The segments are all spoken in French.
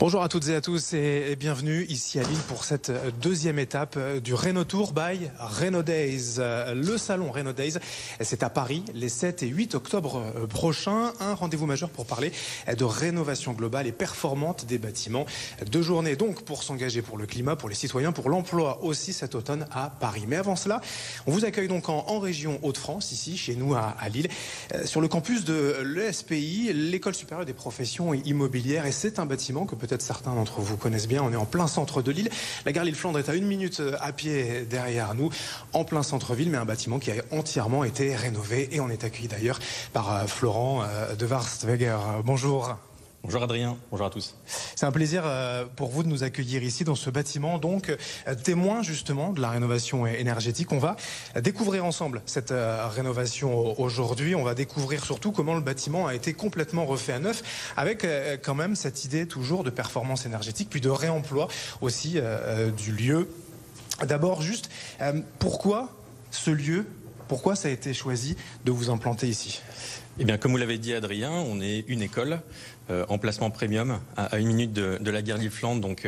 Bonjour à toutes et à tous et bienvenue ici à Lille pour cette deuxième étape du Rénotour by Rénodays. Le salon Rénodays, c'est à Paris les 7 et 8 octobre prochains. Un rendez-vous majeur pour parler de rénovation globale et performante des bâtiments. 2 journées donc pour s'engager pour le climat, pour les citoyens, pour l'emploi aussi cet automne à Paris. Mais avant cela, on vous accueille donc en région Hauts-de-France, ici chez nous à Lille, sur le campus de l'ESPI, l'École supérieure des professions immobilières. Et c'est un bâtiment que peut-être certains d'entre vous connaissent bien. On est en plein centre de Lille. La gare Lille-Flandre est à 1 minute à pied derrière nous, en plein centre-ville, mais un bâtiment qui a entièrement été rénové. Et on est accueilli d'ailleurs par Florent de Warstweger. Bonjour. Bonjour Adrien, bonjour à tous. C'est un plaisir pour vous de nous accueillir ici dans ce bâtiment, donc témoin justement de la rénovation énergétique. On va découvrir ensemble cette rénovation aujourd'hui. On va découvrir surtout comment le bâtiment a été complètement refait à neuf, avec quand même cette idée toujours de performance énergétique, puis de réemploi aussi du lieu. D'abord juste, pourquoi ce lieu, pourquoi ça a été choisi de vous implanter ici ? Eh bien, comme vous l'avez dit Adrien, on est une école, emplacement premium, à 1 minute de la gare Lille-Flandre, donc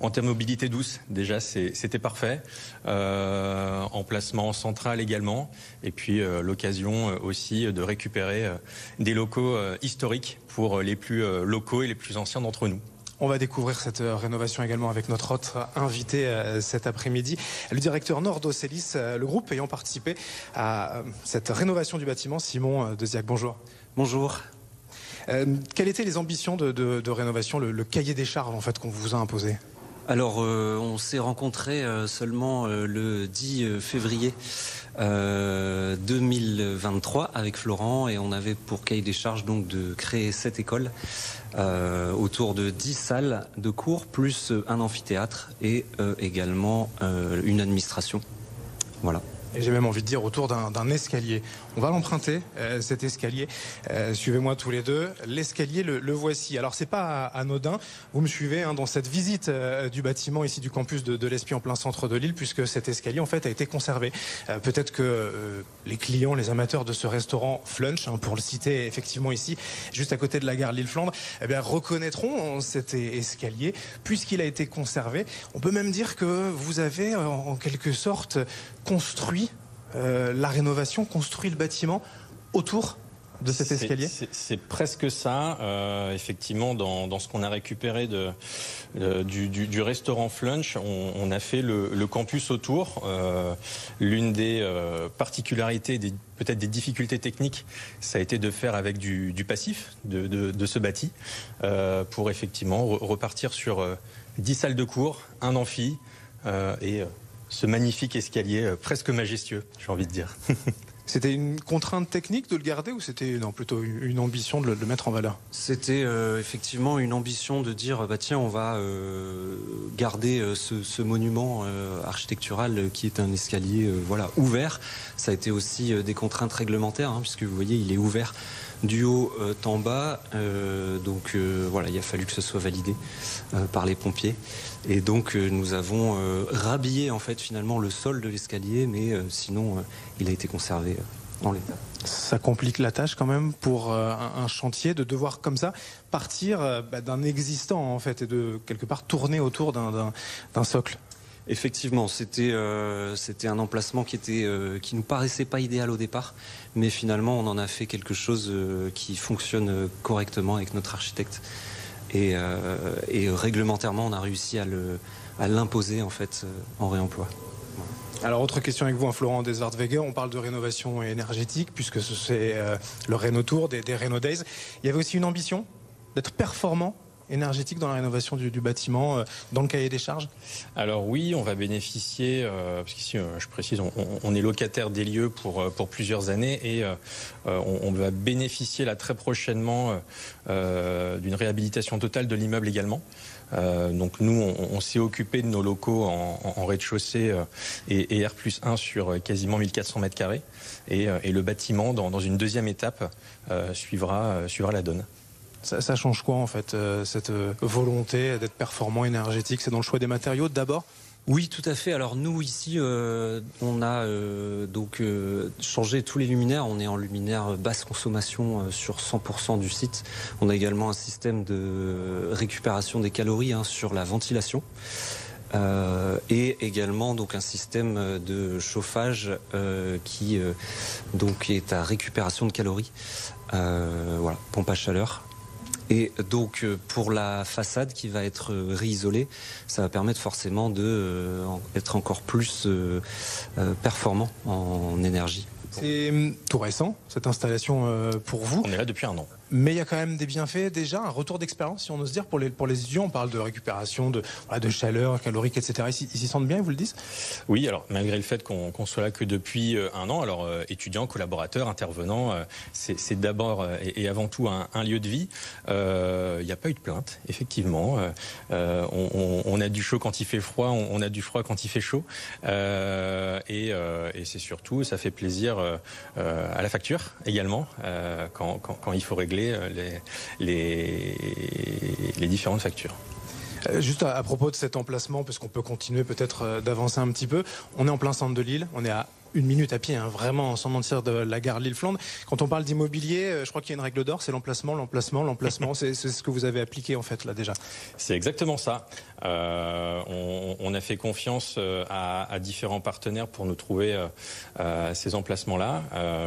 en termes de mobilité douce, déjà c'était parfait. Emplacement central également, et puis l'occasion aussi de récupérer des locaux historiques pour les plus locaux et les plus anciens d'entre nous. On va découvrir cette rénovation également avec notre autre invité cet après-midi, le directeur Nord d'Océlis, le groupe ayant participé à cette rénovation du bâtiment, Simon Deziac. Bonjour. Bonjour. Quelles étaient les ambitions de rénovation, le cahier des charges en fait qu'on vous a imposé ? Alors, on s'est rencontrés seulement le 10 février 2023 avec Florent, et on avait pour cahier des charges donc de créer cette école autour de 10 salles de cours, plus un amphithéâtre et également une administration. Voilà. Et j'ai même envie de dire autour d'un escalier. On va l'emprunter, cet escalier. Suivez-moi tous les deux. L'escalier, le voici. Alors, c'est pas anodin. Vous me suivez dans cette visite du bâtiment ici du campus de l'ESPI en plein centre de Lille, puisque cet escalier, en fait, a été conservé. Peut-être que les clients, les amateurs de ce restaurant Flunch, pour le citer effectivement ici, juste à côté de la gare Lille-Flandre, eh bien, reconnaîtront cet escalier, puisqu'il a été conservé. On peut même dire que vous avez, en quelque sorte, construit la rénovation, construit le bâtiment autour de cet escalier. C'est presque ça. Effectivement, dans ce qu'on a récupéré du restaurant Flunch, on a fait le campus autour. L'une des particularités, peut-être des difficultés techniques, ça a été de faire avec du passif de ce bâti pour effectivement repartir sur 10 salles de cours, un amphi et ce magnifique escalier presque majestueux, j'ai envie de dire. C'était une contrainte technique de le garder ou c'était plutôt une ambition de le mettre en valeur ? C'était effectivement une ambition de dire tiens, on va garder ce monument architectural qui est un escalier ouvert. Ça a été aussi des contraintes réglementaires, puisque vous voyez, il est ouvert du haut en bas, donc il a fallu que ce soit validé par les pompiers, et donc nous avons rhabillé en fait finalement le sol de l'escalier, mais sinon il a été conservé en l'état. Ça complique la tâche quand même pour un chantier de devoir comme ça partir d'un existant en fait et de quelque part tourner autour d'un socle. Effectivement, c'était un emplacement qui nous paraissait pas idéal au départ, mais finalement on en a fait quelque chose qui fonctionne correctement avec notre architecte, et réglementairement on a réussi à l'imposer en fait en réemploi. Alors autre question avec vous, Florent de Warstweger, on parle de rénovation énergétique puisque c'est le Rénotour des Rénodays. Il y avait aussi une ambition d'être performant énergétique dans la rénovation du bâtiment, dans le cahier des charges ? Alors oui, on va bénéficier, parce qu'ici, je précise, on est locataire des lieux pour plusieurs années, et on va bénéficier là très prochainement d'une réhabilitation totale de l'immeuble également. Donc nous, on s'est occupé de nos locaux en rez-de-chaussée et R+1 sur quasiment 1400 mètres carrés, et le bâtiment, dans une deuxième étape, suivra la donne. Ça change quoi en fait, cette volonté d'être performant énergétique ? C'est dans le choix des matériaux d'abord ? Oui, tout à fait. Alors nous ici, on a changé tous les luminaires. On est en luminaire basse consommation sur 100% du site. On a également un système de récupération des calories sur la ventilation. Et également donc un système de chauffage qui est à récupération de calories. Voilà, pompe à chaleur. Et donc pour la façade qui va être réisolée, ça va permettre forcément d'être encore plus performant en énergie. C'est tout récent, cette installation pour vous. On est là depuis 1 an. Mais il y a quand même des bienfaits déjà, un retour d'expérience, si on ose dire, pour les étudiants. On parle de récupération, de chaleur, calorique, etc. Ils s'y sentent bien, ils vous le disent? Oui, alors malgré le fait qu'on soit là que depuis 1 an, alors étudiants, collaborateurs, intervenants, c'est d'abord et avant tout un lieu de vie. Il n'y a pas eu de plainte, effectivement. On a du chaud quand il fait froid, on a du froid quand il fait chaud. Et c'est surtout, ça fait plaisir à la facture également, quand il faut régler les différentes factures. Juste à propos de cet emplacement, parce qu'on peut continuer peut-être d'avancer un petit peu, on est en plein centre de Lille, on est à 1 minute à pied, vraiment sans mentir, de la gare Lille-Flandre. Quand on parle d'immobilier, je crois qu'il y a une règle d'or, c'est l'emplacement. C'est ce que vous avez appliqué en fait là déjà. C'est exactement ça. On a fait confiance à différents partenaires pour nous trouver ces emplacements-là.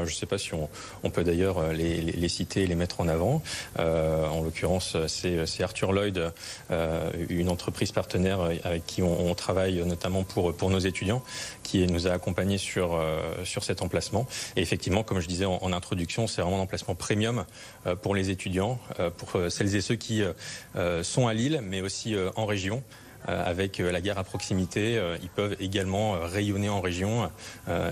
Je ne sais pas si on peut d'ailleurs les citer et les mettre en avant. En l'occurrence, c'est Arthur Lloyd, une entreprise partenaire avec qui on travaille notamment pour nos étudiants, qui nous a accompagnés sur cet emplacement. Et effectivement, comme je disais en introduction, c'est vraiment un emplacement premium pour les étudiants, pour celles et ceux qui sont à Lille, mais aussi en région. Avec la gare à proximité, ils peuvent également rayonner en région,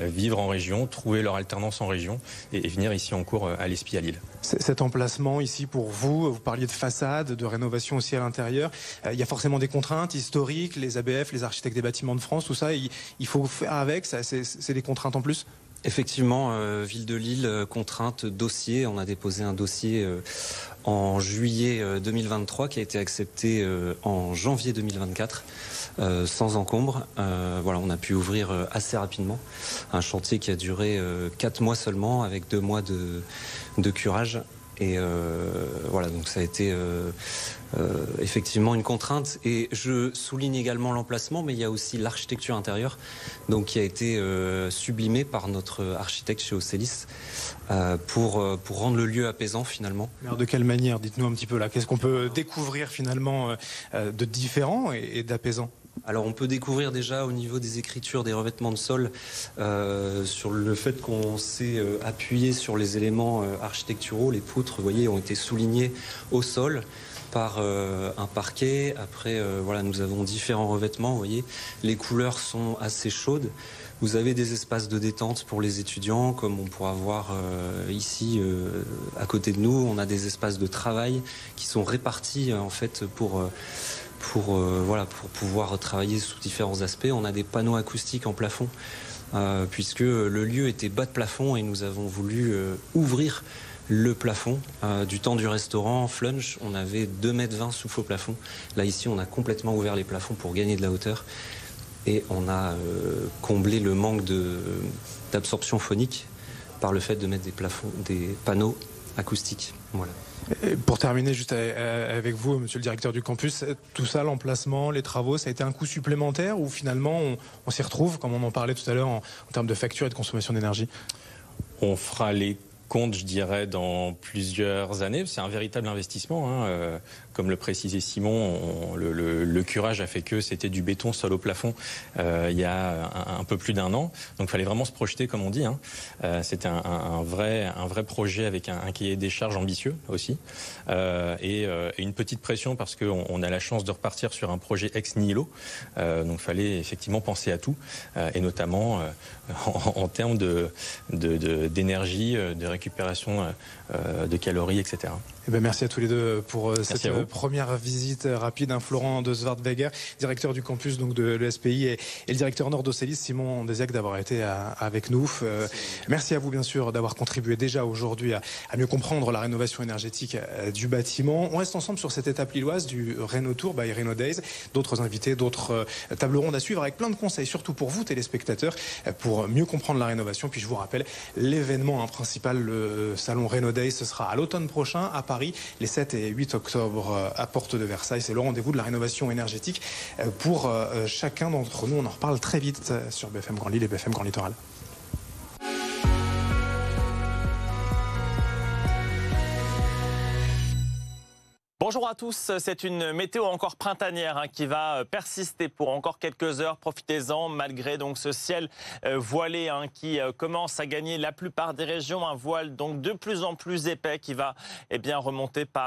vivre en région, trouver leur alternance en région et venir ici en cours à l'ESPI à Lille. Cet emplacement ici pour vous parliez de façade, de rénovation aussi à l'intérieur. Il y a forcément des contraintes historiques, les ABF, les architectes des bâtiments de France, tout ça, il faut faire avec, c'est des contraintes en plus? Effectivement, Ville de Lille, contrainte, dossier. On a déposé un dossier en juillet 2023 qui a été accepté en janvier 2024 sans encombre. Voilà, on a pu ouvrir assez rapidement. Un chantier qui a duré 4 mois seulement avec 2 mois de curage. Et voilà, donc ça a été effectivement une contrainte. Et je souligne également l'emplacement, mais il y a aussi l'architecture intérieure, donc qui a été sublimée par notre architecte chez Océlis pour rendre le lieu apaisant finalement. Alors de quelle manière? Dites-nous un petit peu là. Qu'est-ce qu'on peut découvrir finalement de différent et d'apaisant? Alors on peut découvrir déjà au niveau des écritures, des revêtements de sol, sur le fait qu'on s'est appuyé sur les éléments architecturaux. Les poutres, vous voyez, ont été soulignées au sol par un parquet. Après, voilà, nous avons différents revêtements, vous voyez. Les couleurs sont assez chaudes. Vous avez des espaces de détente pour les étudiants, comme on pourra voir ici à côté de nous. On a des espaces de travail qui sont répartis en fait pour pouvoir travailler sous différents aspects. On a des panneaux acoustiques en plafond, puisque le lieu était bas de plafond et nous avons voulu ouvrir le plafond. Du temps du restaurant Flunch, on avait 2,20 m sous faux plafond. Là, ici, on a complètement ouvert les plafonds pour gagner de la hauteur. Et on a comblé le manque d'absorption phonique par le fait de mettre des panneaux acoustiques. Voilà. Et pour terminer juste avec vous, monsieur le directeur du campus, tout ça, l'emplacement, les travaux, ça a été un coût supplémentaire ou finalement on s'y retrouve, comme on en parlait tout à l'heure, en termes de facture et de consommation d'énergie? On fera les compte, je dirais, dans plusieurs années. C'est un véritable investissement. Comme le précisait Simon, le curage a fait que c'était du béton sol au plafond il y a un peu plus d'1 an. Donc il fallait vraiment se projeter, comme on dit. C'était un vrai projet avec un cahier des charges ambitieux aussi. Et une petite pression parce qu'on a la chance de repartir sur un projet ex nihilo. Donc il fallait effectivement penser à tout. Et notamment en termes d'énergie, de récupération de calories, etc. Eh ben, merci à tous les deux pour cette première visite rapide. Florent de Zwartweger, directeur du campus donc, de l'ESPI et le directeur Nord d'Océlis, Simon Désiac, d'avoir été avec nous. Merci à vous bien sûr d'avoir contribué déjà aujourd'hui à mieux comprendre la rénovation énergétique du bâtiment. On reste ensemble sur cette étape lilloise du Rénotour by Renodays. D'autres invités, d'autres tables rondes à suivre avec plein de conseils, surtout pour vous téléspectateurs, pour mieux comprendre la rénovation. Puis je vous rappelle l'événement principal, le salon Renodays, ce sera à l'automne prochain à Paris, les 7 et 8 octobre à Porte de Versailles. C'est le rendez-vous de la rénovation énergétique pour chacun d'entre nous. On en reparle très vite sur BFM Grand Lille et BFM Grand Littoral. Bonjour à tous, c'est une météo encore printanière qui va persister pour encore quelques heures. Profitez-en malgré donc ce ciel voilé qui commence à gagner la plupart des régions. Un voile donc de plus en plus épais qui va remonter par